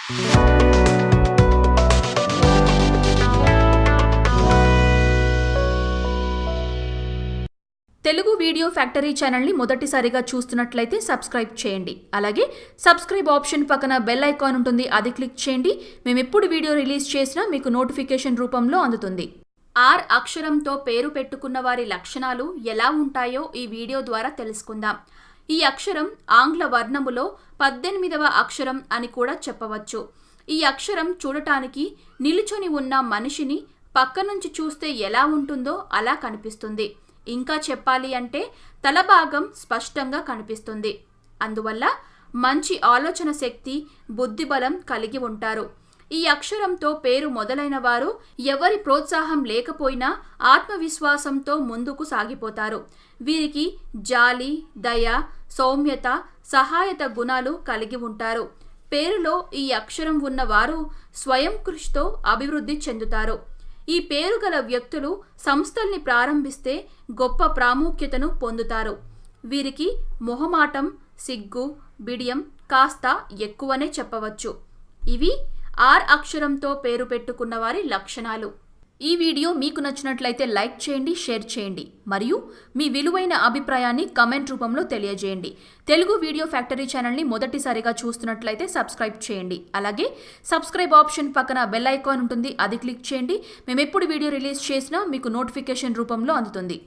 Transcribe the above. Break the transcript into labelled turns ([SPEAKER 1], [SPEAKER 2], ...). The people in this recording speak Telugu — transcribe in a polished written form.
[SPEAKER 1] తెలుగు వీడియో ఫ్యాక్టరీ ఛానల్ని మొదటిసారిగా చూస్తున్నట్లయితే సబ్స్క్రైబ్ చేయండి. అలాగే సబ్స్క్రైబ్ ఆప్షన్ పక్కన బెల్ ఐకాన్ ఉంటుంది, అది క్లిక్ చేయండి. మేము ఎప్పుడు వీడియో రిలీజ్ చేసినా మీకు నోటిఫికేషన్ రూపంలో అందుతుంది. ఆర్ అక్షరంతో పేరు పెట్టుకున్న వారి లక్షణాలు ఎలా ఉంటాయో ఈ వీడియో ద్వారా తెలుసుకుందాం. ఈ అక్షరం ఆంగ్ల వర్ణములో 18వ అక్షరం అని కూడా చెప్పవచ్చు. ఈ అక్షరం చూడటానికి నిలుచొని ఉన్న మనిషిని పక్క నుంచి చూస్తే ఎలా ఉంటుందో అలా కనిపిస్తుంది. ఇంకా చెప్పాలి అంటే తల భాగం స్పష్టంగా కనిపిస్తుంది. అందువల్ల మంచి ఆలోచన శక్తి, బుద్ధిబలం కలిగి ఉంటారు. ఈ అక్షరంతో పేరు మొదలైన వారు ఎవరి ప్రోత్సాహం లేకపోయినా ఆత్మవిశ్వాసంతో ముందుకు సాగిపోతారు. వీరికి జాలి, దయ, సౌమ్యత, సహాయత గుణాలు కలిగి ఉంటారు. పేరులో ఈ అక్షరం ఉన్న వారు స్వయం కృషితో అభివృద్ధి చెందుతారు. ఈ పేరు గల వ్యక్తులు సంస్థల్ని ప్రారంభిస్తే గొప్ప ప్రాముఖ్యతను పొందుతారు. వీరికి మొహమాటం, సిగ్గు, బిడియం కాస్త ఎక్కువనే చెప్పవచ్చు. ఇవి ఆర్ అక్షరంతో పేరు పెట్టుకున్న వారి లక్షణాలు. ఈ వీడియో మీకు నచ్చినట్లయితే లైక్ చేయండి, షేర్ చేయండి మరియు మీ విలువైన అభిప్రాయాన్ని కమెంట్ రూపంలో తెలియజేయండి. తెలుగు వీడియో ఫ్యాక్టరీ ఛానల్ని మొదటిసారిగా చూస్తున్నట్లయితే సబ్స్క్రైబ్ చేయండి. అలాగే సబ్స్క్రైబ్ ఆప్షన్ పక్కన బెల్ ఐకాన్ ఉంటుంది, అది క్లిక్ చేయండి. మేము ఎప్పుడు వీడియో రిలీజ్ చేసినా మీకు నోటిఫికేషన్ రూపంలో అందుతుంది.